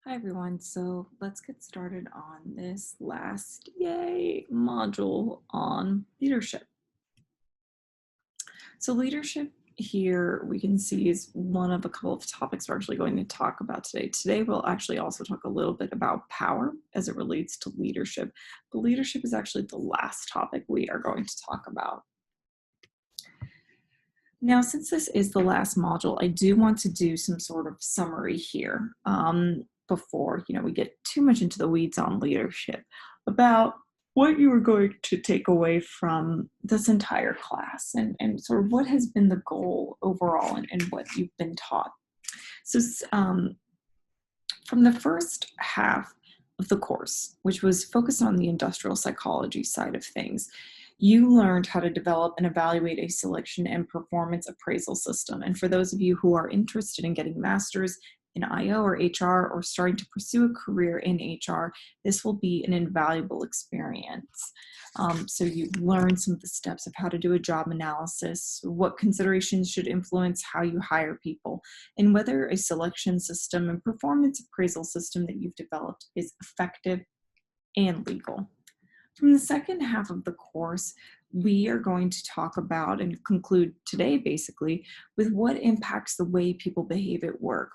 Hi everyone, so let's get started on this last module on leadership. So leadership here we can see is one of a couple of topics we're actually going to talk about today. Today we'll actually also talk a little bit about power as it relates to leadership, but leadership is actually the last topic we are going to talk about. Now, since this is the last module, I do want to do some sort of summary here before we get too much into the weeds on leadership about what you are going to take away from this entire class and sort of what has been the goal overall and what you've been taught. So from the first half of the course, which was focused on the industrial psychology side of things, you learned how to develop and evaluate a selection and performance appraisal system. And for those of you who are interested in getting masters in IO or HR or starting to pursue a career in HR, this will be an invaluable experience. So you learn some of the steps of how to do a job analysis, what considerations should influence how you hire people, and whether a selection system and performance appraisal system that you've developed is effective and legal. From the second half of the course, we are going to talk about and conclude today basically with what impacts the way people behave at work.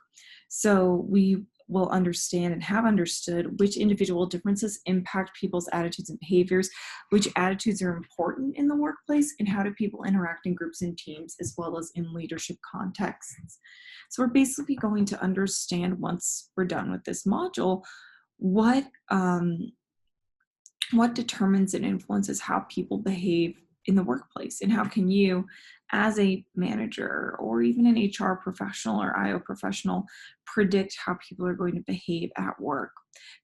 So we will understand and have understood which individual differences impact people's attitudes and behaviors, which attitudes are important in the workplace, and how do people interact in groups and teams as well as in leadership contexts. So we're basically going to understand, once we're done with this module, what determines and influences how people behave in the workplace, and how can you, as a manager or even an HR professional or IO professional, predict how people are going to behave at work.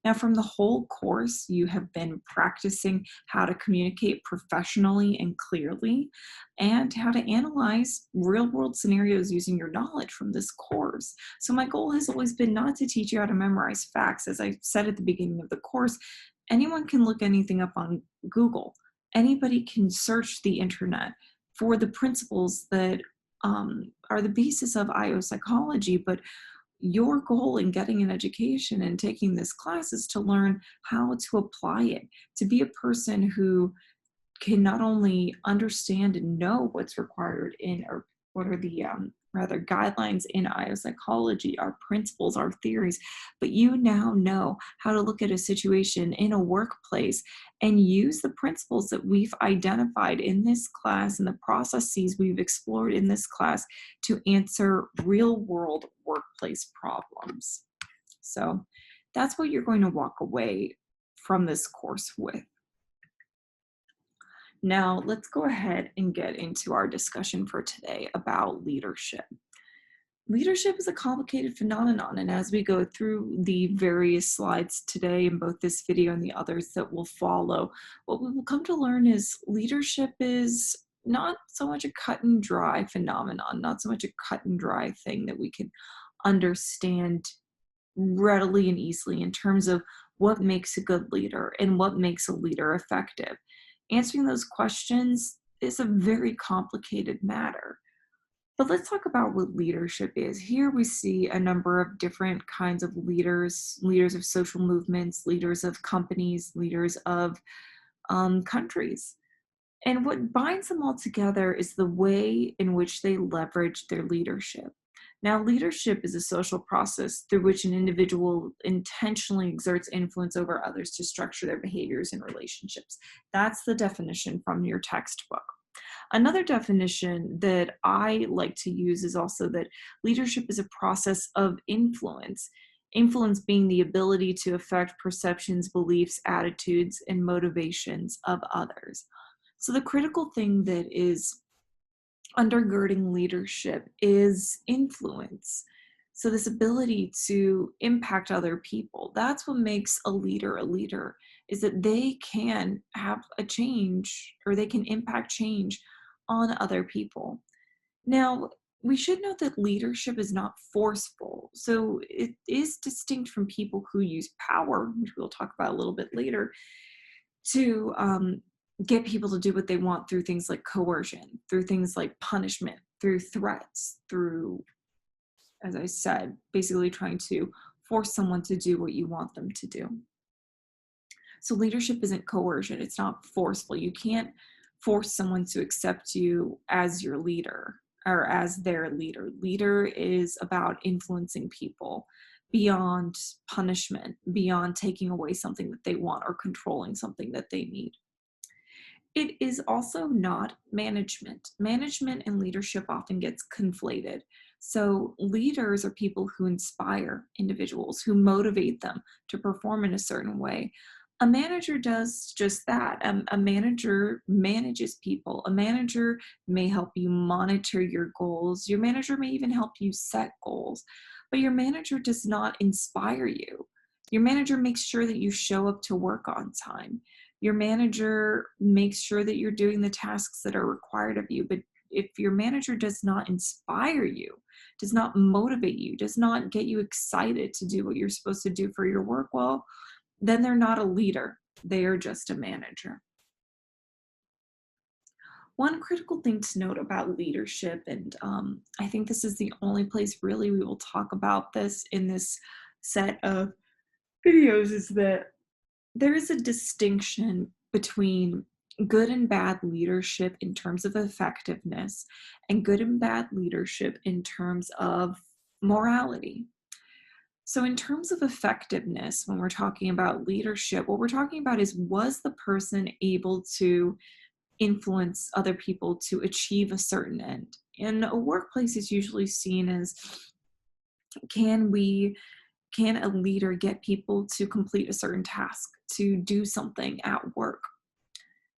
Now, from the whole course, you have been practicing how to communicate professionally and clearly, and how to analyze real world scenarios using your knowledge from this course. So my goal has always been not to teach you how to memorize facts. As I said at the beginning of the course, anyone can look anything up on Google. Anybody can search the internet for the principles that are the basis of IO psychology, but your goal in getting an education and taking this class is to learn how to apply it, to be a person who can not only understand and know what's required in, or what are the rather guidelines in IO psychology, our principles, our theories, but you now know how to look at a situation in a workplace and use the principles that we've identified in this class and the processes we've explored in this class to answer real world workplace problems. So that's what you're going to walk away from this course with. Now, let's go ahead and get into our discussion for today about leadership. Leadership is a complicated phenomenon, and as we go through the various slides today in both this video and the others that will follow, what we will come to learn is leadership is not so much a cut and dry phenomenon, not so much a cut and dry thing that we can understand readily and easily in terms of what makes a good leader and what makes a leader effective. Answering those questions is a very complicated matter. But let's talk about what leadership is. Here we see a number of different kinds of leaders, leaders of social movements, leaders of companies, leaders of countries. And what binds them all together is the way in which they leverage their leadership. Now, leadership is a social process through which an individual intentionally exerts influence over others to structure their behaviors and relationships. That's the definition from your textbook. Another definition that I like to use is also that leadership is a process of influence. Influence being the ability to affect perceptions, beliefs, attitudes, and motivations of others. So the critical thing that is undergirding leadership is influence. So this ability to impact other people, that's what makes a leader, is that they can have a change, or they can impact change on other people. Now, we should note that leadership is not forceful. So it is distinct from people who use power, which we'll talk about a little bit later, to get people to do what they want through things like coercion, through things like punishment, through threats, through, as I said, basically trying to force someone to do what you want them to do. So leadership isn't coercion, it's not forceful. You can't force someone to accept you as your leader or as their leader. Leader is about influencing people beyond punishment, beyond taking away something that they want or controlling something that they need. It is also not management. Management and leadership often gets conflated. So, leaders are people who inspire individuals, who motivate them to perform in a certain way. A manager does just that. A manager manages people. A manager may help you monitor your goals. Your manager may even help you set goals, but your manager does not inspire you. Your manager makes sure that you show up to work on time. Your manager makes sure that you're doing the tasks that are required of you. But if your manager does not inspire you, does not motivate you, does not get you excited to do what you're supposed to do for your work, well, then they're not a leader. They are just a manager. One critical thing to note about leadership, and I think this is the only place really we will talk about this in this set of videos, is that there is a distinction between good and bad leadership in terms of effectiveness and good and bad leadership in terms of morality. So, in terms of effectiveness, when we're talking about leadership, what we're talking about is, was the person able to influence other people to achieve a certain end? In a workplace, is usually seen as, can we can a leader get people to complete a certain task, to do something at work?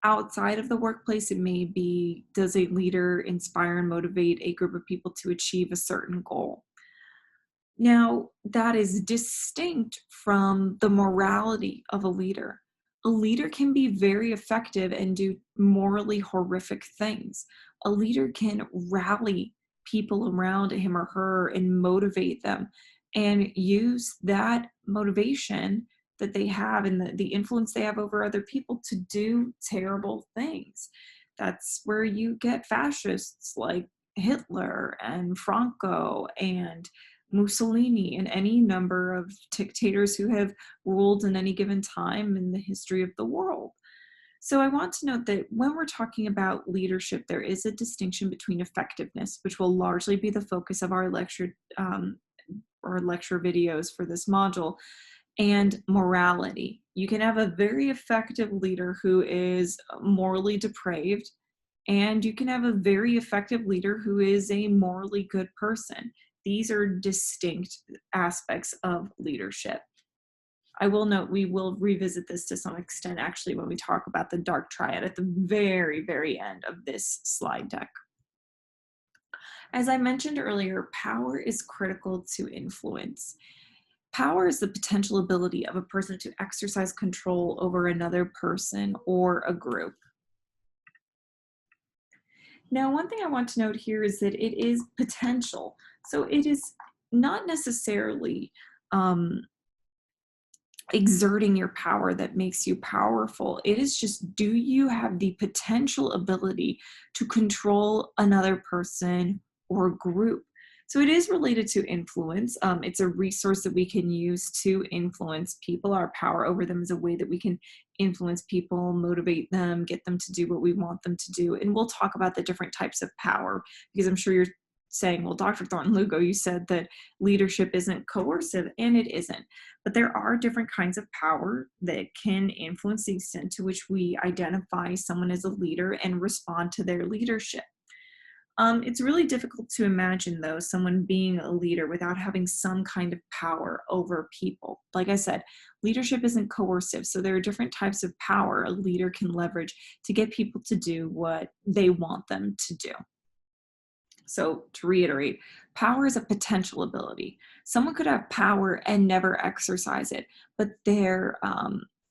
Outside of the workplace, it may be, does a leader inspire and motivate a group of people to achieve a certain goal? Now, that is distinct from the morality of a leader. A leader can be very effective and do morally horrific things. A leader can rally people around him or her and motivate them and use that motivation that they have and the influence they have over other people to do terrible things. That's where you get fascists like Hitler and Franco and Mussolini and any number of dictators who have ruled in any given time in the history of the world. So I want to note that when we're talking about leadership, there is a distinction between effectiveness, which will largely be the focus of our lecture videos for this module, and morality. You can have a very effective leader who is morally depraved, and you can have a very effective leader who is a morally good person. These are distinct aspects of leadership. I will note we will revisit this to some extent actually when we talk about the dark triad at the very, very end of this slide deck. As I mentioned earlier, power is critical to influence. Power is the potential ability of a person to exercise control over another person or a group. Now, one thing I want to note here is that it is potential. So it is not necessarily exerting your power that makes you powerful. It is just, do you have the potential ability to control another person or group? So it is related to influence. It's a resource that we can use to influence people. Our power over them is a way that we can influence people, motivate them, get them to do what we want them to do. And we'll talk about the different types of power, because I'm sure you're saying, well, Dr. Thornton-Lugo, you said that leadership isn't coercive, and it isn't. But there are different kinds of power that can influence the extent to which we identify someone as a leader and respond to their leadership. It's really difficult to imagine, though, someone being a leader without having some kind of power over people. Like I said, leadership isn't coercive, so there are different types of power a leader can leverage to get people to do what they want them to do. So to reiterate, power is a potential ability. Someone could have power and never exercise it, but their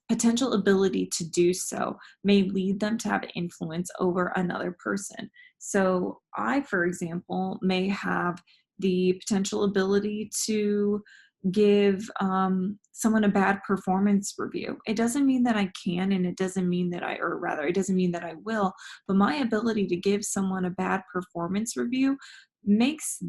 potential ability to do so may lead them to have influence over another person. So I, for example, may have the potential ability to give someone a bad performance review. It doesn't mean that I can, and it doesn't mean that it doesn't mean that I will, but my ability to give someone a bad performance review makes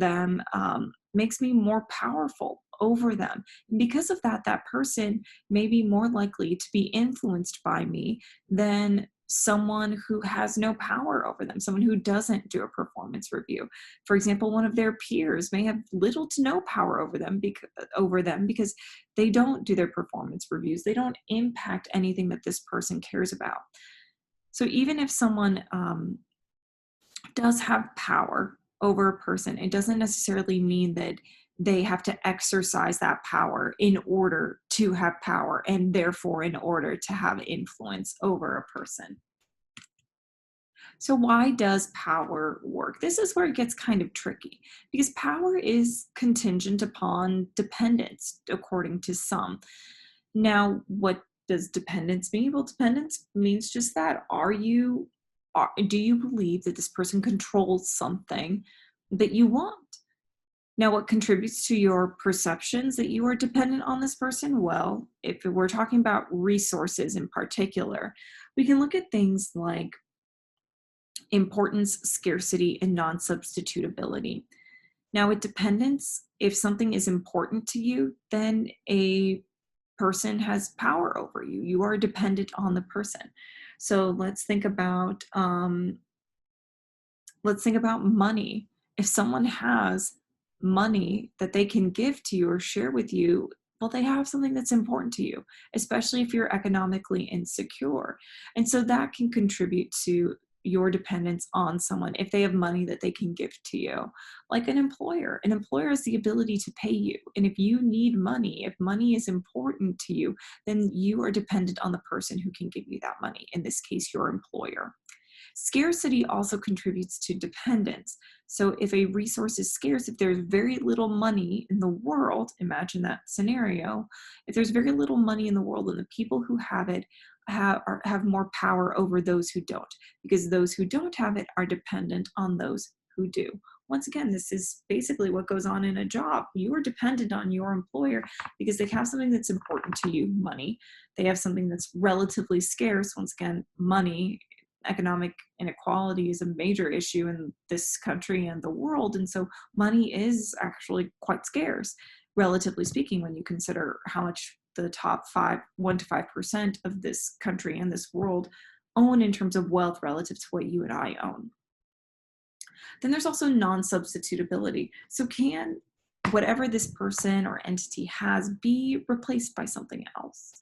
me more powerful over them. And because of that, that person may be more likely to be influenced by me than someone who has no power over them, someone who doesn't do a performance review. For example, one of their peers may have little to no power over them because they don't do their performance reviews. They don't impact anything that this person cares about. So even if someone does have power over a person, it doesn't necessarily mean that they have to exercise that power in order to have power and therefore in order to have influence over a person. So, why does power work? This is where it gets kind of tricky because power is contingent upon dependence, according to some. Now, what does dependence mean? Well, dependence means just that. Do you believe that this person controls something that you want? Now, what contributes to your perceptions that you are dependent on this person? Well, if we're talking about resources in particular, we can look at things like importance, scarcity, and non substitutability. Now, with dependence, if something is important to you, then a person has power over you. You are dependent on the person. So let's think about money. If someone has money that they can give to you or share with you, well, they have something that's important to you, especially if you're economically insecure. And so that can contribute to your dependence on someone if they have money that they can give to you. Like an employer. An employer has the ability to pay you. And if you need money, if money is important to you, then you are dependent on the person who can give you that money, in this case, your employer. Scarcity also contributes to dependence. So if a resource is scarce, if there's very little money in the world, imagine that scenario, if there's very little money in the world and the people who have it have more power over those who don't, because those who don't have it are dependent on those who do. Once again, this is basically what goes on in a job. You are dependent on your employer because they have something that's important to you, money. They have something that's relatively scarce. Once again, money. Economic inequality is a major issue in this country and the world. And so money is actually quite scarce, relatively speaking, when you consider how much the top 1 to 5% of this country and this world own in terms of wealth relative to what you and I own. Then there's also non-substitutability. So can whatever this person or entity has be replaced by something else?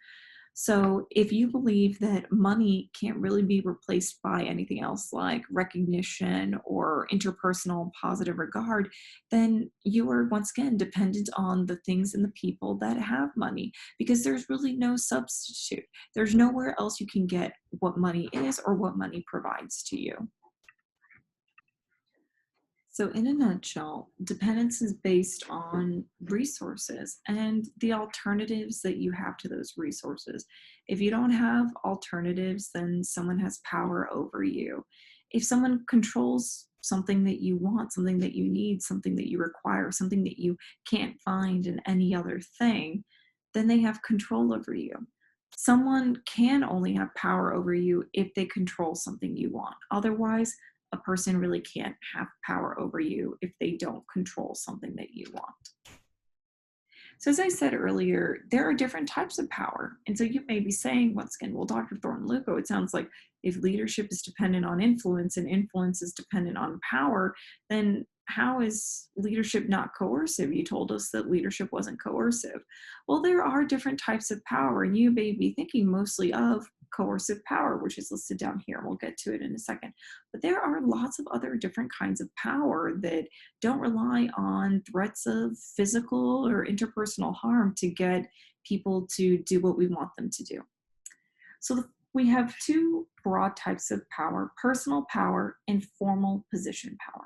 So if you believe that money can't really be replaced by anything else like recognition or interpersonal positive regard, then you are once again dependent on the things and the people that have money because there's really no substitute. There's nowhere else you can get what money is or what money provides to you. So, in a nutshell, dependence is based on resources and the alternatives that you have to those resources. If you don't have alternatives, then someone has power over you. If someone controls something that you want, something that you need, something that you require, something that you can't find in any other thing, then they have control over you. Someone can only have power over you if they control something you want. Otherwise, a person really can't have power over you if they don't control something that you want. So, as I said earlier, there are different types of power. And so you may be saying, once again, well, Dr. Thornton-Lugo, it sounds like if leadership is dependent on influence and influence is dependent on power, then how is leadership not coercive? You told us that leadership wasn't coercive. Well, there are different types of power, and you may be thinking mostly of coercive power, which is listed down here. We'll get to it in a second. But there are lots of other different kinds of power that don't rely on threats of physical or interpersonal harm to get people to do what we want them to do. So we have two broad types of power: personal power and formal position power.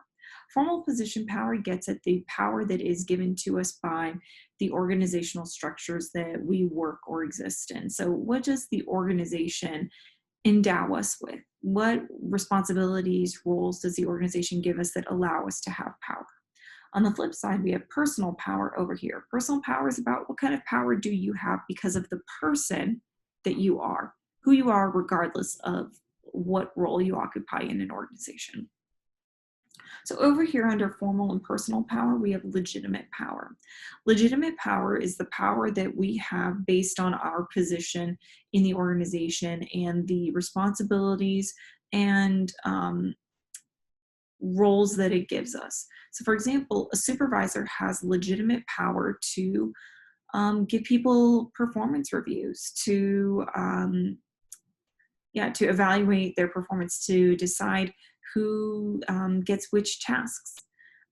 Formal position power gets at the power that is given to us by the organizational structures that we work or exist in. So what does the organization endow us with? What responsibilities, roles does the organization give us that allow us to have power? On the flip side, we have personal power over here. Personal power is about what kind of power do you have because of the person that you are, who you are, regardless of what role you occupy in an organization. So over here under formal and personal power, we have legitimate power. Legitimate power is the power that we have based on our position in the organization and the responsibilities and roles that it gives us. So, for example, a supervisor has legitimate power to give people performance reviews, to evaluate their performance, to decide who gets which tasks.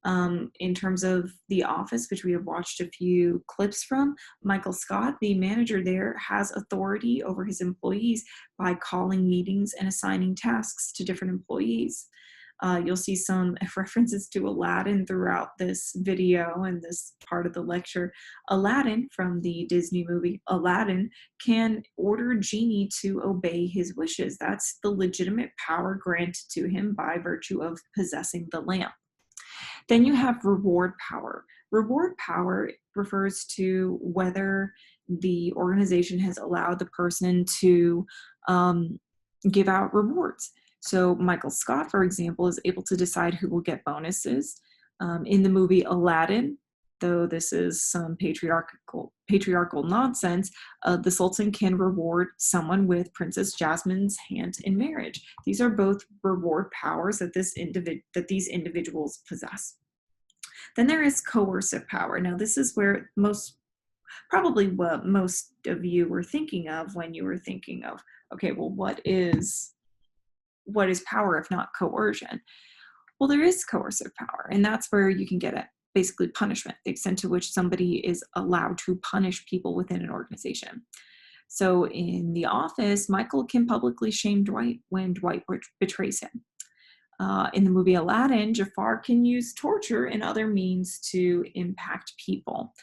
In terms of The Office, which we have watched a few clips from, Michael Scott, the manager there, has authority over his employees by calling meetings and assigning tasks to different employees. You'll see some references to Aladdin throughout this video and this part of the lecture. Aladdin, from the Disney movie Aladdin, can order Genie to obey his wishes. That's the legitimate power granted to him by virtue of possessing the lamp. Then you have reward power. Reward power refers to whether the organization has allowed the person to give out rewards. So Michael Scott, for example, is able to decide who will get bonuses. In the movie Aladdin, though this is some patriarchal nonsense, the Sultan can reward someone with Princess Jasmine's hand in marriage. These are both reward powers that these individuals possess. Then there is coercive power. Now, this is where probably what most of you were thinking of when you were thinking of, okay, well, what is power if not coercion? Well, there is coercive power, and that's where you can get at basically punishment, the extent to which somebody is allowed to punish people within an organization. So in The Office, Michael can publicly shame Dwight when Dwight betrays him. In the movie Aladdin, Jafar can use torture and other means to impact people.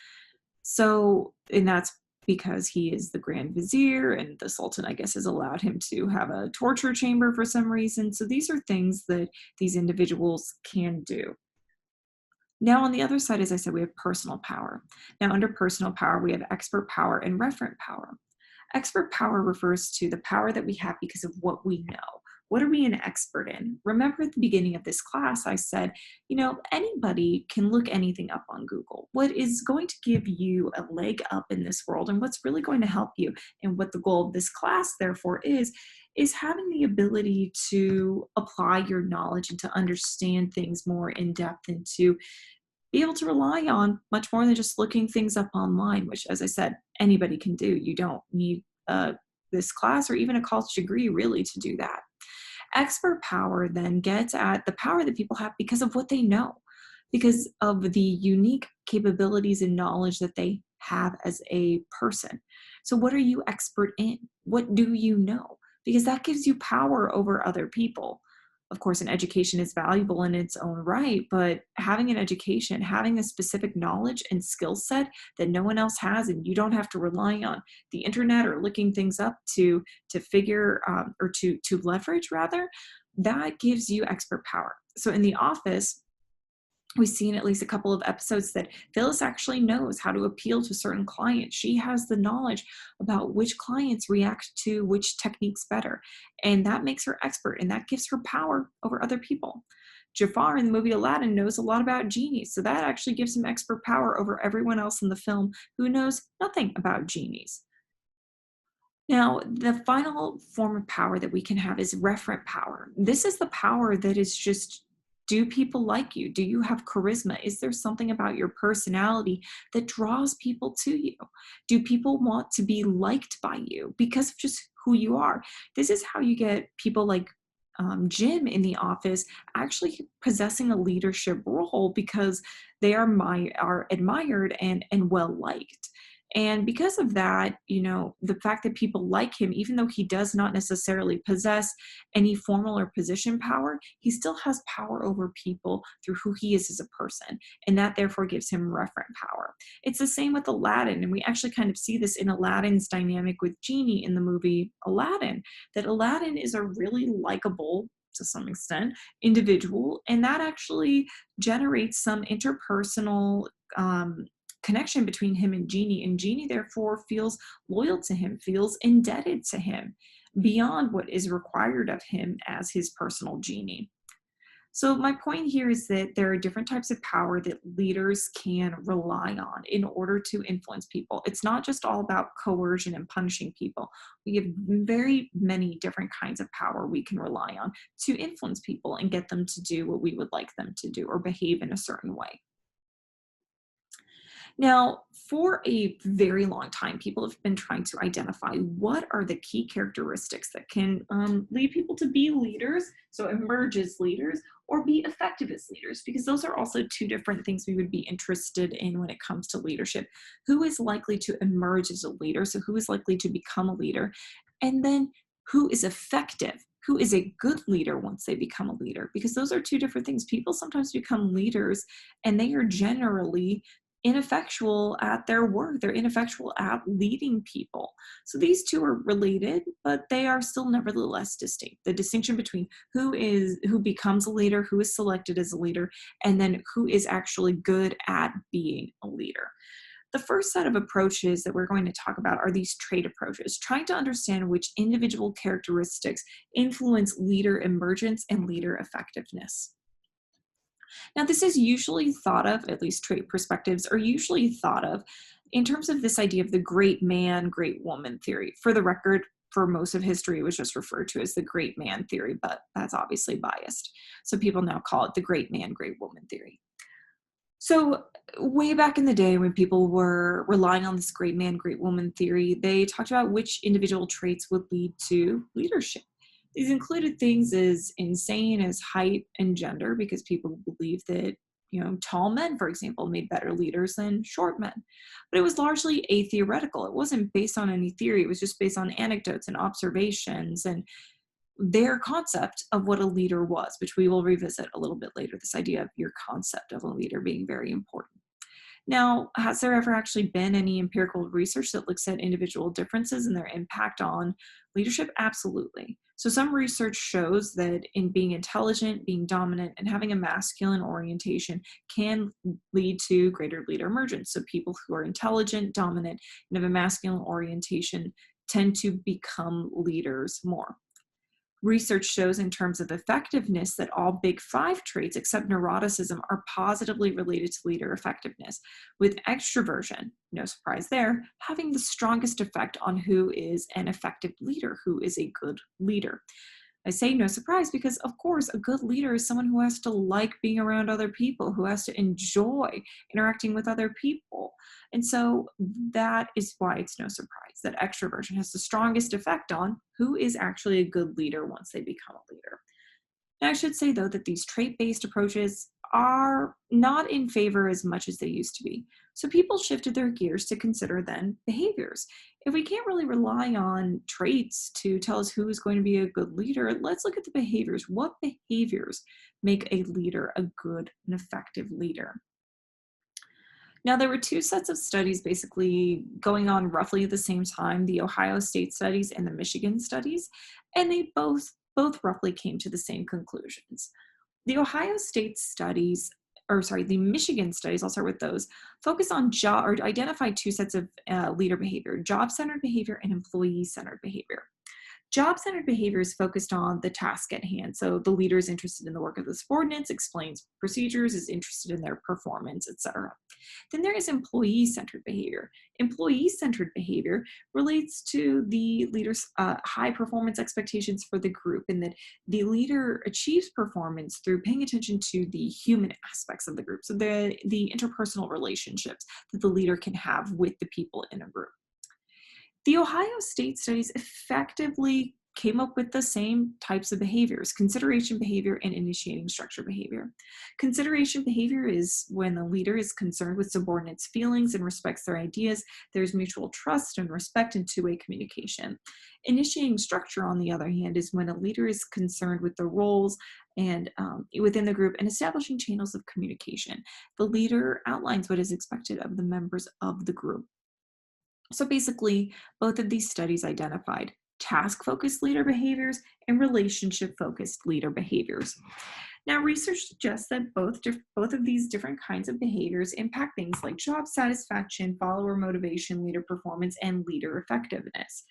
So, and that's because he is the Grand Vizier, and the Sultan, I guess, has allowed him to have a torture chamber for some reason. So these are things that these individuals can do. Now, on the other side, as I said, we have personal power. Now, under personal power, we have expert power and referent power. Expert power refers to the power that we have because of what we know. What are we an expert in? Remember at the beginning of this class, I said, anybody can look anything up on Google. What is going to give you a leg up in this world, and what's really going to help you, and what the goal of this class, therefore, is having the ability to apply your knowledge and to understand things more in depth and to be able to rely on much more than just looking things up online, which, as I said, anybody can do. You don't need this class or even a college degree really to do that. Expert power then gets at the power that people have because of what they know, because of the unique capabilities and knowledge that they have as a person. So what are you expert in? What do you know? Because that gives you power over other people. Of course, an education is valuable in its own right, but having an education, having a specific knowledge and skill set that no one else has, and you don't have to rely on the internet or looking things up to figure or to leverage, rather, that gives you expert power. So in The Office, we've seen at least a couple of episodes that Phyllis actually knows how to appeal to certain clients. She has the knowledge about which clients react to which techniques better. And that makes her expert, and that gives her power over other people. Jafar in the movie Aladdin knows a lot about genies, so that actually gives him expert power over everyone else in the film who knows nothing about genies. Now, the final form of power that we can have is referent power. This is the power that is just, do people like you? Do you have charisma? Is there something about your personality that draws people to you? Do people want to be liked by you because of just who you are? This is how you get people like Jim in The Office actually possessing a leadership role because they are admired and well liked. And because of that, the fact that people like him, even though he does not necessarily possess any formal or position power, he still has power over people through who he is as a person. And that therefore gives him referent power. It's the same with Aladdin. And we actually kind of see this in Aladdin's dynamic with Genie in the movie Aladdin, that Aladdin is a really likable, to some extent, individual. And that actually generates some interpersonal connection between him and Genie therefore feels loyal to him, feels indebted to him beyond what is required of him as his personal genie. So, my point here is that there are different types of power that leaders can rely on in order to influence people. It's not just all about coercion and punishing people. We have very many different kinds of power we can rely on to influence people and get them to do what we would like them to do or behave in a certain way. Now, for a very long time, people have been trying to identify what are the key characteristics that can lead people to be leaders, so emerge as leaders, or be effective as leaders, because those are also two different things we would be interested in when it comes to leadership. Who is likely to emerge as a leader? So, who is likely to become a leader? And then, who is effective? Who is a good leader once they become a leader? Because those are two different things. People sometimes become leaders and they are generally ineffectual at their work. They're ineffectual at leading people. So these two are related, but they are still nevertheless distinct. The distinction between who becomes a leader, who is selected as a leader, and then who is actually good at being a leader. The first set of approaches that we're going to talk about are these trait approaches, trying to understand which individual characteristics influence leader emergence and leader effectiveness. Now, this is usually thought of, at least trait perspectives are usually thought of in terms of this idea of the great man, great woman theory. For the record, for most of history, it was just referred to as the great man theory, but that's obviously biased. So people now call it the great man, great woman theory. So, way back in the day when people were relying on this great man, great woman theory, they talked about which individual traits would lead to leadership. These included things as insane as height and gender, because people believed that, tall men, for example, made better leaders than short men. But it was largely a theoretical. It wasn't based on any theory. It was just based on anecdotes and observations and their concept of what a leader was, which we will revisit a little bit later, this idea of your concept of a leader being very important. Now, has there ever actually been any empirical research that looks at individual differences and their impact on leadership? Absolutely. So, some research shows that in being intelligent, being dominant, and having a masculine orientation can lead to greater leader emergence. So, people who are intelligent, dominant, and have a masculine orientation tend to become leaders more. Research shows in terms of effectiveness that all big five traits except neuroticism are positively related to leader effectiveness, with extroversion, no surprise there, having the strongest effect on who is an effective leader, who is a good leader. I say no surprise because, of course, a good leader is someone who has to like being around other people, who has to enjoy interacting with other people. And so that is why it's no surprise that extroversion has the strongest effect on who is actually a good leader once they become a leader. Now, I should say, though, that these trait-based approaches are not in favor as much as they used to be. So people shifted their gears to consider then behaviors. If we can't really rely on traits to tell us who is going to be a good leader, let's look at the behaviors. What behaviors make a leader a good and effective leader? Now, there were two sets of studies basically going on roughly at the same time, the Ohio State studies and the Michigan studies, and they both roughly came to the same conclusions. The Ohio State studies, or sorry, the Michigan studies, I'll start with those, focus on job or identify two sets of leader behavior, job-centered behavior and employee-centered behavior. Job-centered behavior is focused on the task at hand. So the leader is interested in the work of the subordinates, explains procedures, is interested in their performance, etc. Then there is employee-centered behavior. Employee-centered behavior relates to the leader's high performance expectations for the group, and that the leader achieves performance through paying attention to the human aspects of the group. So the interpersonal relationships that the leader can have with the people in a group. The Ohio State studies effectively came up with the same types of behaviors, consideration behavior and initiating structure behavior. Consideration behavior is when the leader is concerned with subordinates' feelings and respects their ideas. There's mutual trust and respect and two-way communication. Initiating structure, on the other hand, is when a leader is concerned with the roles and within the group and establishing channels of communication. The leader outlines what is expected of the members of the group. So basically, both of these studies identified task-focused leader behaviors and relationship-focused leader behaviors. Now, research suggests that both of these different kinds of behaviors impact things like job satisfaction, follower motivation, leader performance, and leader effectiveness.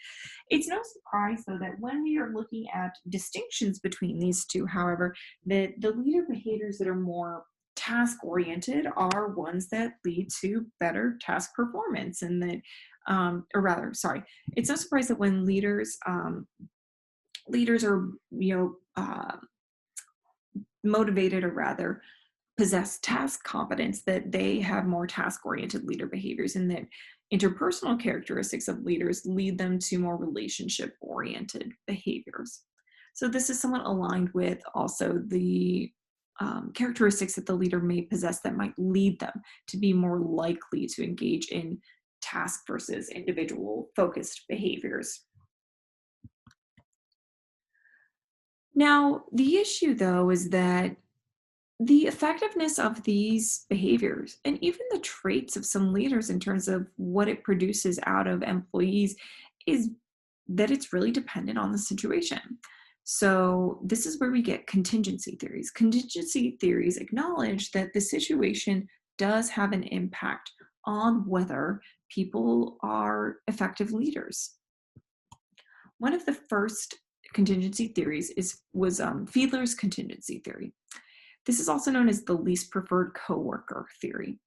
It's no surprise, though, that when we are looking at distinctions between these two, however, that the leader behaviors that are more task oriented are ones that lead to better task performance, and that, or rather, sorry, it's no surprise that when leaders are, motivated, or rather possess task competence, that they have more task oriented leader behaviors, and that interpersonal characteristics of leaders lead them to more relationship oriented behaviors. So this is somewhat aligned with also the characteristics that the leader may possess that might lead them to be more likely to engage in task versus individual focused behaviors. Now, the issue though is that the effectiveness of these behaviors and even the traits of some leaders in terms of what it produces out of employees is that it's really dependent on the situation. So, this is where we get contingency theories. Contingency theories acknowledge that the situation does have an impact on whether people are effective leaders. One of the first contingency theories was Fiedler's contingency theory. This is also known as the least preferred coworker theory.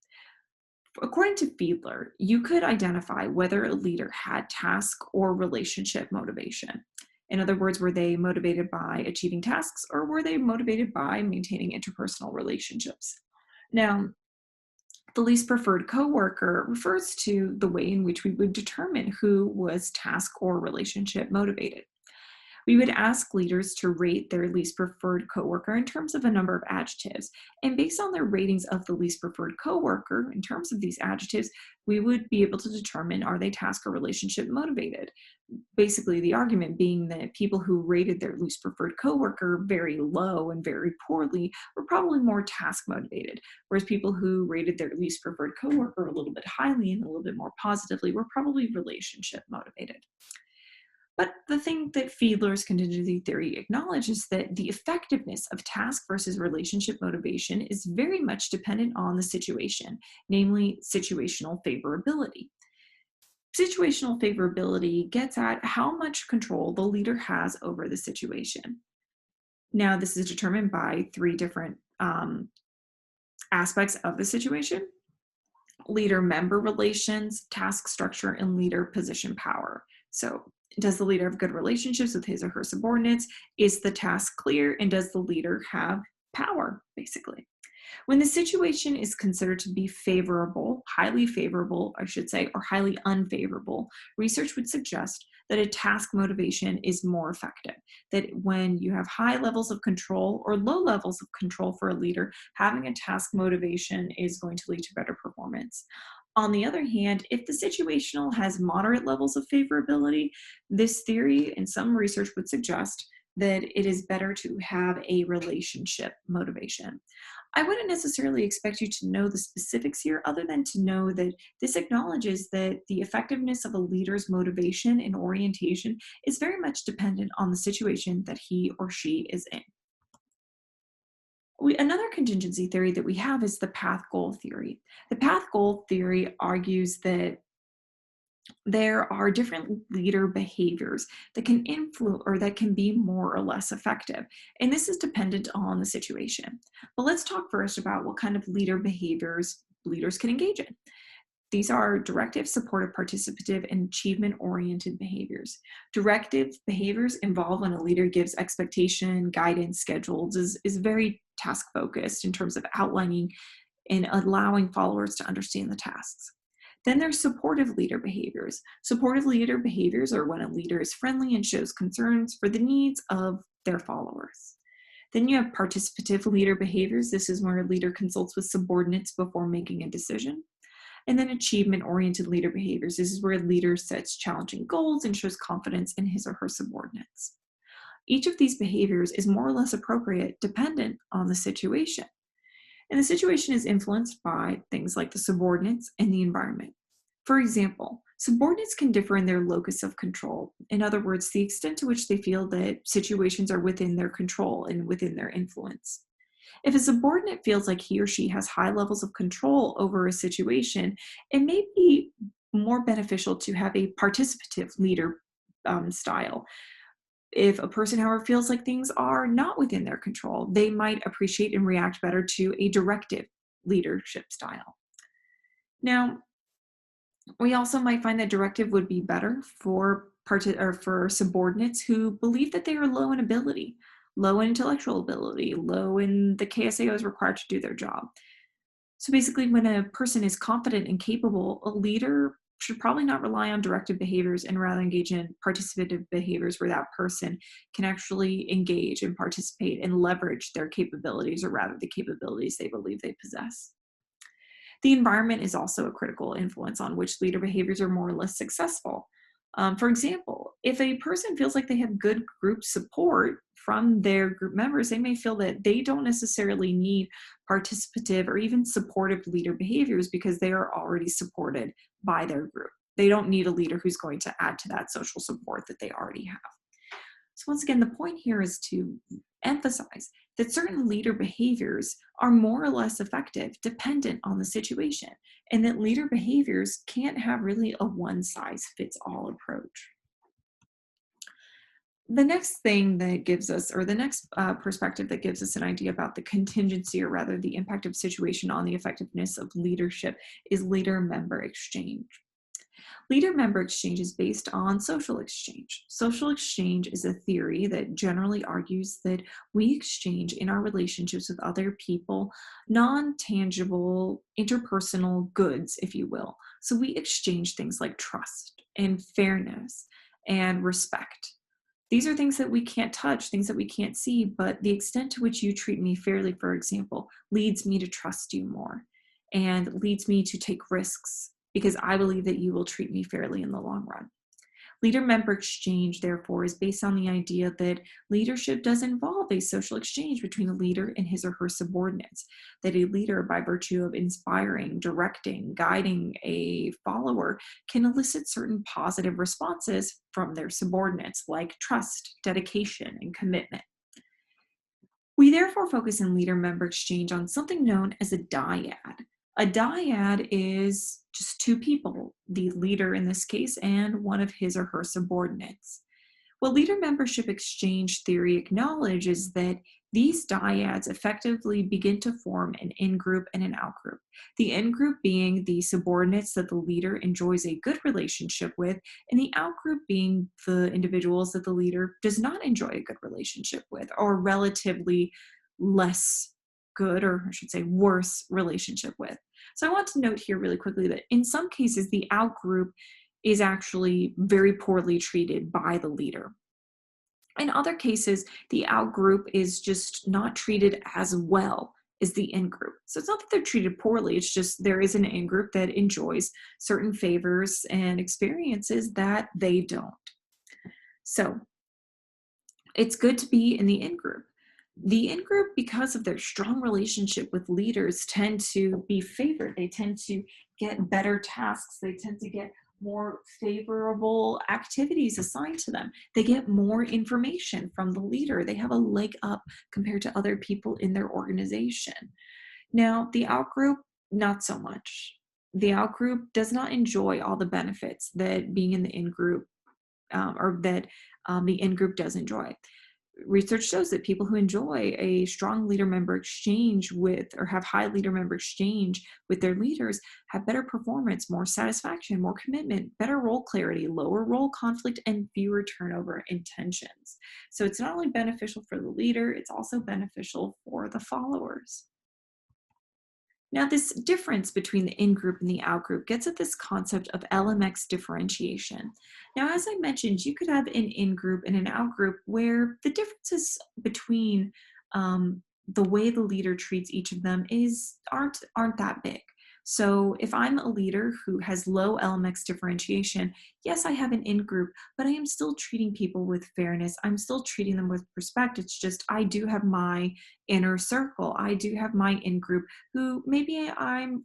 According to Fiedler, you could identify whether a leader had task or relationship motivation. In other words, were they motivated by achieving tasks, or were they motivated by maintaining interpersonal relationships? Now, the least preferred coworker refers to the way in which we would determine who was task or relationship motivated. We would ask leaders to rate their least preferred coworker in terms of a number of adjectives. And based on their ratings of the least preferred coworker in terms of these adjectives, we would be able to determine, are they task or relationship motivated? Basically, the argument being that people who rated their least preferred coworker very low and very poorly were probably more task motivated, whereas people who rated their least preferred coworker a little bit highly and a little bit more positively were probably relationship motivated. But the thing that Fiedler's contingency theory acknowledges is that the effectiveness of task versus relationship motivation is very much dependent on the situation, namely situational favorability. Situational favorability gets at how much control the leader has over the situation. Now, this is determined by three different aspects of the situation: leader-member relations, task structure, and leader position power. So, does the leader have good relationships with his or her subordinates? Is the task clear? And does the leader have power, basically? When the situation is considered to be favorable, highly favorable, I should say, or highly unfavorable, research would suggest that a task motivation is more effective. That when you have high levels of control or low levels of control for a leader, having a task motivation is going to lead to better performance. On the other hand, if the situational has moderate levels of favorability, this theory and some research would suggest that it is better to have a relationship motivation. I wouldn't necessarily expect you to know the specifics here, other than to know that this acknowledges that the effectiveness of a leader's motivation and orientation is very much dependent on the situation that he or she is in. Another contingency theory that we have is the path goal theory. The path goal theory argues that there are different leader behaviors that can influence or that can be more or less effective. And this is dependent on the situation. But let's talk first about what kind of leader behaviors leaders can engage in. These are directive, supportive, participative, and achievement-oriented behaviors. Directive behaviors involve when a leader gives expectation, guidance, schedules, is very task-focused in terms of outlining and allowing followers to understand the tasks. Then there's supportive leader behaviors. Supportive leader behaviors are when a leader is friendly and shows concerns for the needs of their followers. Then you have participative leader behaviors. This is where a leader consults with subordinates before making a decision. And then achievement-oriented leader behaviors. This is where a leader sets challenging goals and shows confidence in his or her subordinates. Each of these behaviors is more or less appropriate dependent on the situation. And the situation is influenced by things like the subordinates and the environment. For example, subordinates can differ in their locus of control. In other words, the extent to which they feel that situations are within their control and within their influence. If a subordinate feels like he or she has high levels of control over a situation, it may be more beneficial to have a participative leader style. If a person, however, feels like things are not within their control, they might appreciate and react better to a directive leadership style. Now, we also might find that directive would be better for or for subordinates who believe that they are low in ability, low in intellectual ability, low in the KSAO is required to do their job. So basically, when a person is confident and capable, a leader should probably not rely on directive behaviors and rather engage in participative behaviors where that person can actually engage and participate and leverage their capabilities, or rather the capabilities they believe they possess. The environment is also a critical influence on which leader behaviors are more or less successful. For example, if a person feels like they have good group support from their group members, they may feel that they don't necessarily need participative or even supportive leader behaviors because they are already supported by their group. They don't need a leader who's going to add to that social support that they already have. So once again, the point here is to emphasize that certain leader behaviors are more or less effective dependent on the situation, and that leader behaviors can't have really a one size fits all approach. The next thing that gives us, or the next perspective that gives us an idea about the contingency, or rather the impact of situation on the effectiveness of leadership, is leader member exchange. Leader member exchange is based on social exchange. Social exchange is a theory that generally argues that we exchange in our relationships with other people non-tangible interpersonal goods, if you will. So we exchange things like trust and fairness and respect. These are things that we can't touch, things that we can't see, but the extent to which you treat me fairly, for example, leads me to trust you more and leads me to take risks because I believe that you will treat me fairly in the long run. Leader member exchange, therefore, is based on the idea that leadership does involve a social exchange between a leader and his or her subordinates, that a leader, by virtue of inspiring, directing, guiding a follower, can elicit certain positive responses from their subordinates, like trust, dedication, and commitment. We therefore focus in leader member exchange on something known as a dyad. A dyad is just two people, the leader in this case, and one of his or her subordinates. What leader membership exchange theory acknowledges that these dyads effectively begin to form an in-group and an out-group. The in-group being the subordinates that the leader enjoys a good relationship with, and the out-group being the individuals that the leader does not enjoy a good relationship with, or relatively less good, or I should say worse relationship with. So I want to note here really quickly that in some cases, the out-group is actually very poorly treated by the leader. In other cases, the out group is just not treated as well as the in group. So it's not that they're treated poorly, it's just there is an in group that enjoys certain favors and experiences that they don't. So it's good to be in the in group. The in group, because of their strong relationship with leaders, tend to be favored. They tend to get better tasks. They tend to get more favorable activities assigned to them. They get more information from the leader. They have a leg up compared to other people in their organization. Now, the out group, not so much. The out group does not enjoy all the benefits that being in the in group or that the in group does enjoy. Research shows that people who enjoy a strong leader member exchange with, or have high leader member exchange with their leaders, have better performance, more satisfaction, more commitment, better role clarity, lower role conflict, and fewer turnover in tensions. So it's not only beneficial for the leader, it's also beneficial for the followers. Now, this difference between the in-group and the out-group gets at this concept of LMX differentiation. Now, as I mentioned, you could have an in-group and an out-group where the differences between the way the leader treats each of them aren't that big. So if I'm a leader who has low LMX differentiation, yes, I have an in-group, but I am still treating people with fairness. I'm still treating them with respect. It's just I do have my inner circle. I do have my in-group who maybe I'm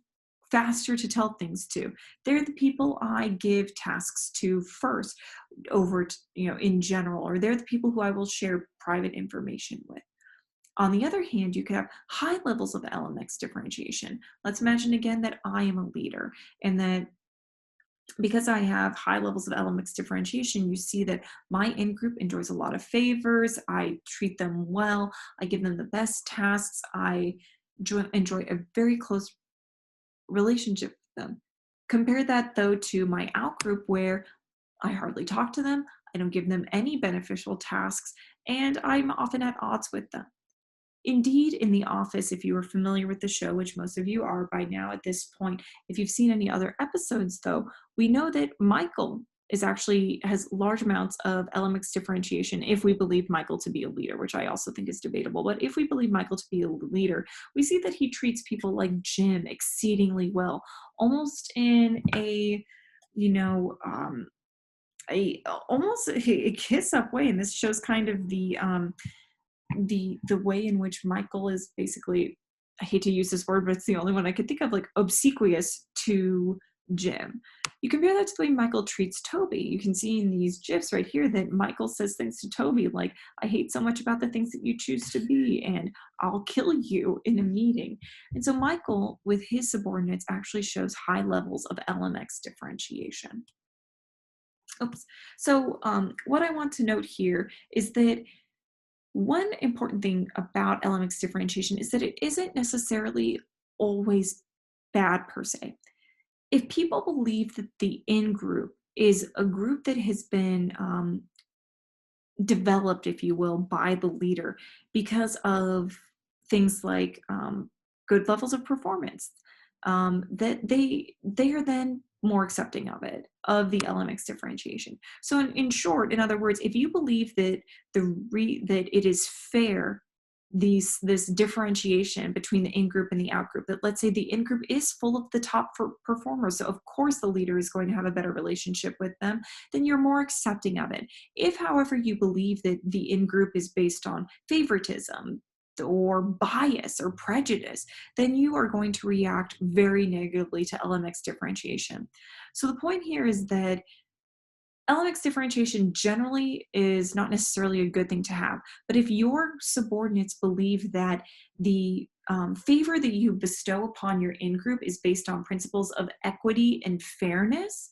faster to tell things to. They're the people I give tasks to first over, in general, or they're the people who I will share private information with. On the other hand, you could have high levels of LMX differentiation. Let's imagine again that I am a leader and that because I have high levels of LMX differentiation, you see that my in-group enjoys a lot of favors. I treat them well. I give them the best tasks. I enjoy a very close relationship with them. Compare that though to my out-group where I hardly talk to them. I don't give them any beneficial tasks, and I'm often at odds with them. Indeed, in The Office, if you are familiar with the show, which most of you are by now at this point, if you've seen any other episodes, though, we know that Michael is actually has large amounts of LMX differentiation if we believe Michael to be a leader, which I also think is debatable. But if we believe Michael to be a leader, we see that he treats people like Jim exceedingly well, almost in a, you know, a almost a kiss up way. And this shows kind of the way in which Michael is basically, I hate to use this word, but it's the only one I could think of, like obsequious to Jim. You compare that to the way Michael treats Toby. You can see in these GIFs right here that Michael says things to Toby like, I hate so much about the things that you choose to be, and I'll kill you in a meeting. And so Michael, with his subordinates, actually shows high levels of LMX differentiation. Oops. So what I want to note here is that one important thing about LMX differentiation is that it isn't necessarily always bad per se. If people believe that the in group is a group that has been developed, if you will, by the leader because of things like good levels of performance, that they are then more accepting of it, of the LMX differentiation. So in short, in other words, if you believe that that it is fair, this differentiation between the in-group and the out-group, that let's say the in-group is full of the top performers, so of course the leader is going to have a better relationship with them, then you're more accepting of it. If, however, you believe that the in-group is based on favoritism or bias or prejudice, then you are going to react very negatively to LMX differentiation. So the point here is that LMX differentiation generally is not necessarily a good thing to have, but if your subordinates believe that the favor that you bestow upon your in-group is based on principles of equity and fairness,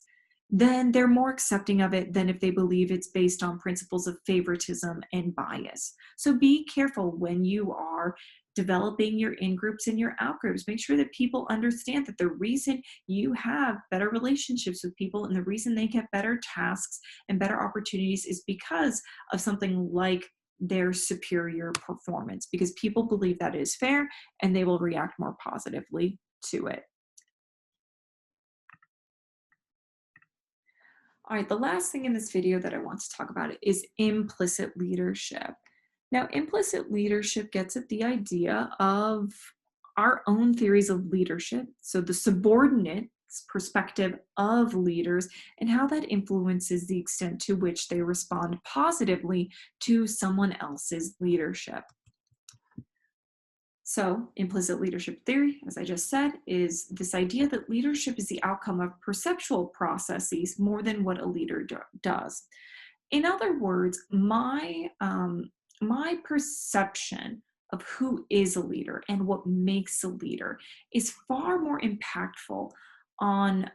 then they're more accepting of it than if they believe it's based on principles of favoritism and bias. So be careful when you are developing your in-groups and your out-groups. Make sure that people understand that the reason you have better relationships with people and the reason they get better tasks and better opportunities is because of something like their superior performance, because people believe that is fair and they will react more positively to it. All right, the last thing in this video that I want to talk about is implicit leadership. Now, implicit leadership gets at the idea of our own theories of leadership, so the subordinate's perspective of leaders and how that influences the extent to which they respond positively to someone else's leadership. So, implicit leadership theory, as I just said, is this idea that leadership is the outcome of perceptual processes more than what a leader does. In other words, my perception of who is a leader and what makes a leader is far more impactful on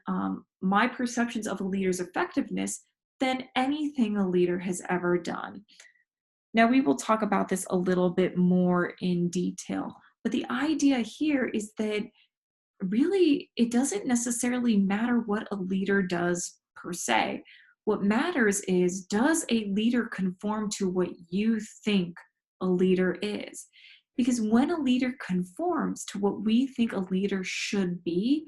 my perceptions of a leader's effectiveness than anything a leader has ever done. Now, we will talk about this a little bit more in detail, but the idea here is that really it doesn't necessarily matter what a leader does per se. What matters is, does a leader conform to what you think a leader is? Because when a leader conforms to what we think a leader should be,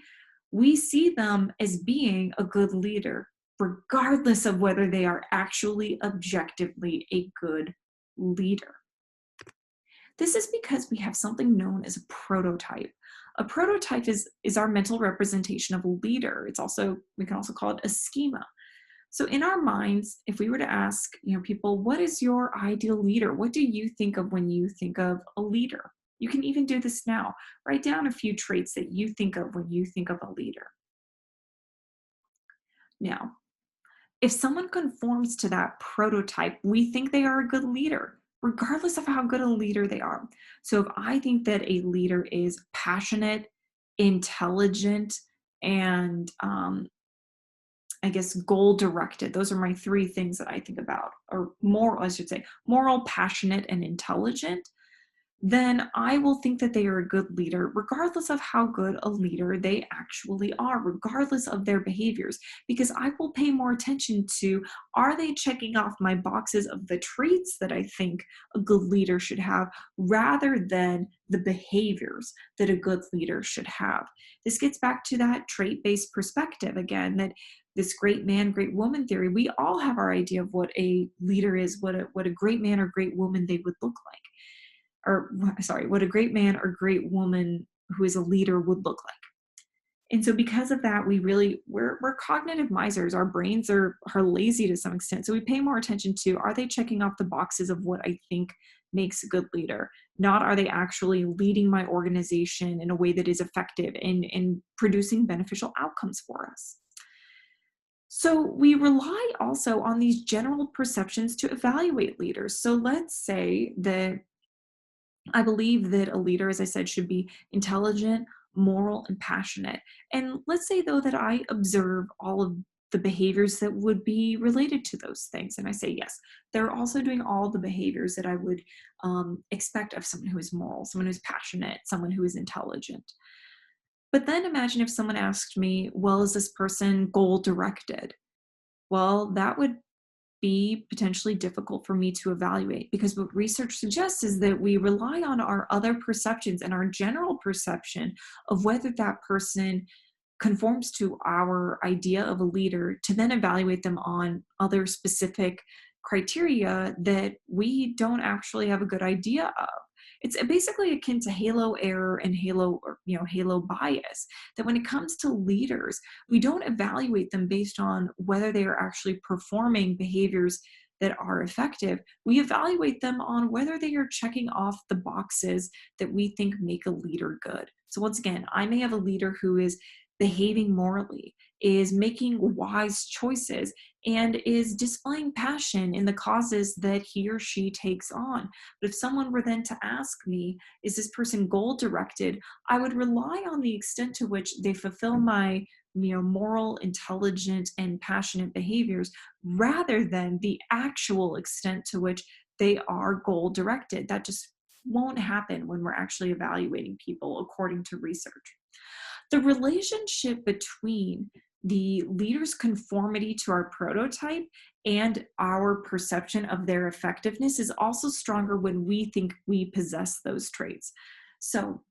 we see them as being a good leader, regardless of whether they are actually objectively a good leader. This is because we have something known as a prototype. A prototype is our mental representation of a leader. It's also, we can also call it a schema. So in our minds, if we were to ask, people, what is your ideal leader? What do you think of when you think of a leader? You can even do this now. Write down a few traits that you think of when you think of a leader. Now, if someone conforms to that prototype, we think they are a good leader. regardless of how good a leader they are. So if I think that a leader is passionate, intelligent, and I guess goal directed, those are my three things that I think about, or moral, I should say, moral, passionate, and intelligent, then I will think that they are a good leader, regardless of how good a leader they actually are, regardless of their behaviors, because I will pay more attention to, are they checking off my boxes of the traits that I think a good leader should have, rather than the behaviors that a good leader should have. This gets back to that trait-based perspective again, that this great man, great woman theory, we all have our idea of what a leader is, what a great man or great woman they would look like, or sorry, what a great man or great woman who is a leader would look like. And so because of that, we're cognitive misers. Our brains are lazy to some extent. So we pay more attention to, are they checking off the boxes of what I think makes a good leader? Not, are they actually leading my organization in a way that is effective and producing beneficial outcomes for us? So we rely also on these general perceptions to evaluate leaders. So let's say that I believe that a leader, as I said, should be intelligent, moral, and passionate. And let's say, though, that I observe all of the behaviors that would be related to those things. And I say, yes, they're also doing all the behaviors that I would expect of someone who is moral, someone who's passionate, someone who is intelligent. But then imagine if someone asked me, well, is this person goal directed? Well, that would be potentially difficult for me to evaluate, because what research suggests is that we rely on our other perceptions and our general perception of whether that person conforms to our idea of a leader to then evaluate them on other specific criteria that we don't actually have a good idea of. It's basically akin to halo error and halo bias, that when it comes to leaders, we don't evaluate them based on whether they are actually performing behaviors that are effective. We evaluate them on whether they are checking off the boxes that we think make a leader good. So once again, I may have a leader who is behaving morally, is making wise choices, and is displaying passion in the causes that he or she takes on. But if someone were then to ask me, is this person goal directed? I would rely on the extent to which they fulfill my moral, intelligent, and passionate behaviors, rather than the actual extent to which they are goal directed. That just won't happen when we're actually evaluating people according to research. The relationship between the leader's conformity to our prototype and our perception of their effectiveness is also stronger when we think we possess those traits. So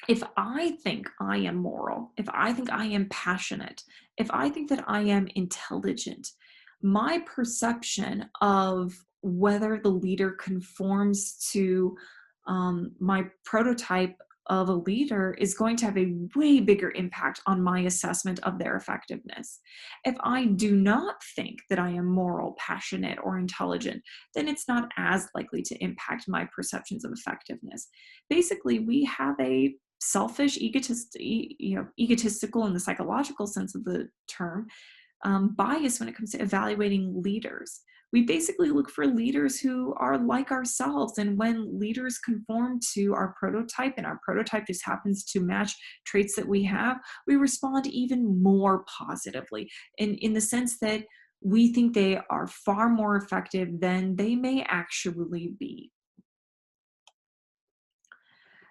if I think I am moral, if I think I am passionate, if I think that I am intelligent, my perception of whether the leader conforms to my prototype of a leader is going to have a way bigger impact on my assessment of their effectiveness. If I do not think that I am moral, passionate, or intelligent, then it's not as likely to impact my perceptions of effectiveness. Basically, we have a selfish, egotistical in the psychological sense of the term, bias when it comes to evaluating leaders. We basically look for leaders who are like ourselves. And when leaders conform to our prototype and our prototype just happens to match traits that we have, we respond even more positively in the sense that we think they are far more effective than they may actually be.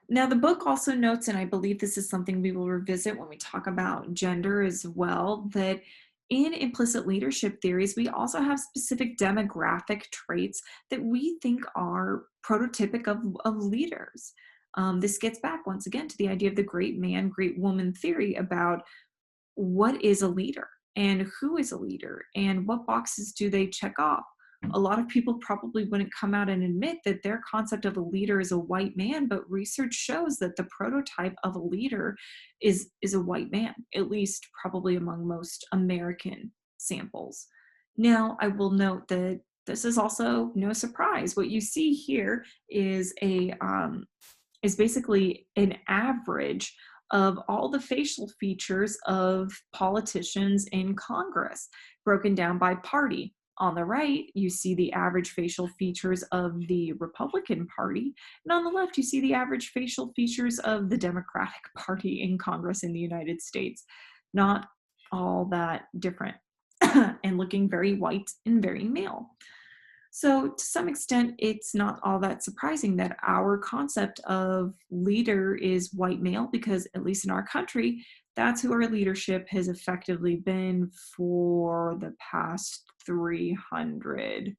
Now, the book also notes, and I believe this is something we will revisit when we talk about gender as well, that in implicit leadership theories, we also have specific demographic traits that we think are prototypic of leaders. This gets back once again to the idea of the great man, great woman theory about what is a leader and who is a leader and what boxes do they check off. A lot of people probably wouldn't come out and admit that their concept of a leader is a white man, but research shows that the prototype of a leader is a white man, at least probably among most American samples. Now, I will note that this is also no surprise. What you see here is basically an average of all the facial features of politicians in Congress, broken down by party. On the right, you see the average facial features of the Republican Party. And on the left, you see the average facial features of the Democratic Party in Congress in the United States. Not all that different and looking very white and very male. So, to some extent, it's not all that surprising that our concept of leader is white male, because, at least in our country, that's who our leadership has effectively been for the past 300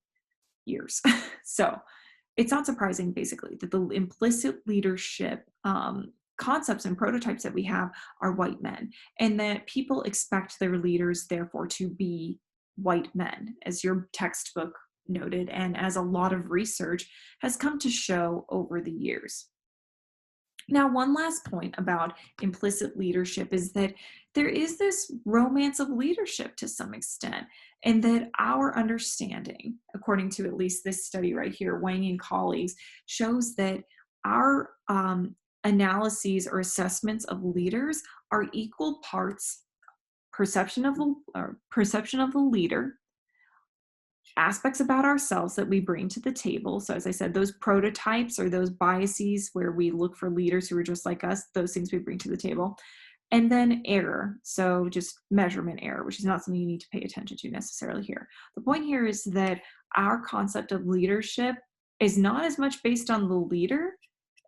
years. So, it's not surprising, basically, that the implicit leadership concepts and prototypes that we have are white men, and that people expect their leaders, therefore, to be white men, as your textbook noted, and as a lot of research has come to show over the years. Now, one last point about implicit leadership is that there is this romance of leadership to some extent, and that our understanding, according to at least this study right here, Wang and colleagues, shows that our analyses or assessments of leaders are equal parts perception of the leader, aspects about ourselves that we bring to the table. So, as I said, those prototypes or those biases where we look for leaders who are just like us, those things we bring to the table. And then error. So, just measurement error, which is not something you need to pay attention to necessarily here. The point here is that our concept of leadership is not as much based on the leader,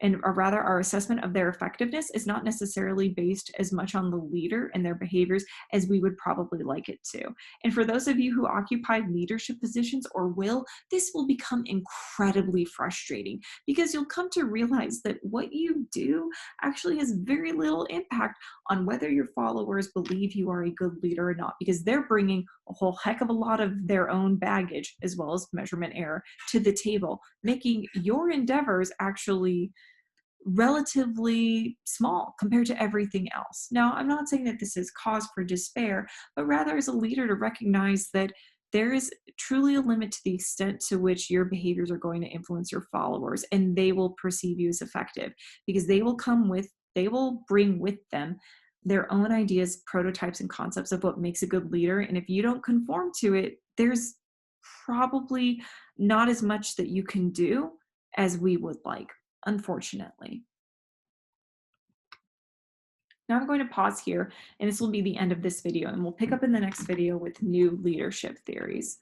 and or rather our assessment of their effectiveness is not necessarily based as much on the leader and their behaviors as we would probably like it to. And for those of you who occupy leadership positions or will, this will become incredibly frustrating, because you'll come to realize that what you do actually has very little impact on whether your followers believe you are a good leader or not, because they're bringing a whole heck of a lot of their own baggage as well as measurement error to the table, making your endeavors actually relatively small compared to everything else. Now, I'm not saying that this is cause for despair, but rather as a leader to recognize that there is truly a limit to the extent to which your behaviors are going to influence your followers, and they will perceive you as effective, because they will bring with them their own ideas, prototypes, and concepts of what makes a good leader. And if you don't conform to it, there's probably not as much that you can do as we would like, unfortunately. Now I'm going to pause here, and this will be the end of this video, and we'll pick up in the next video with new leadership theories.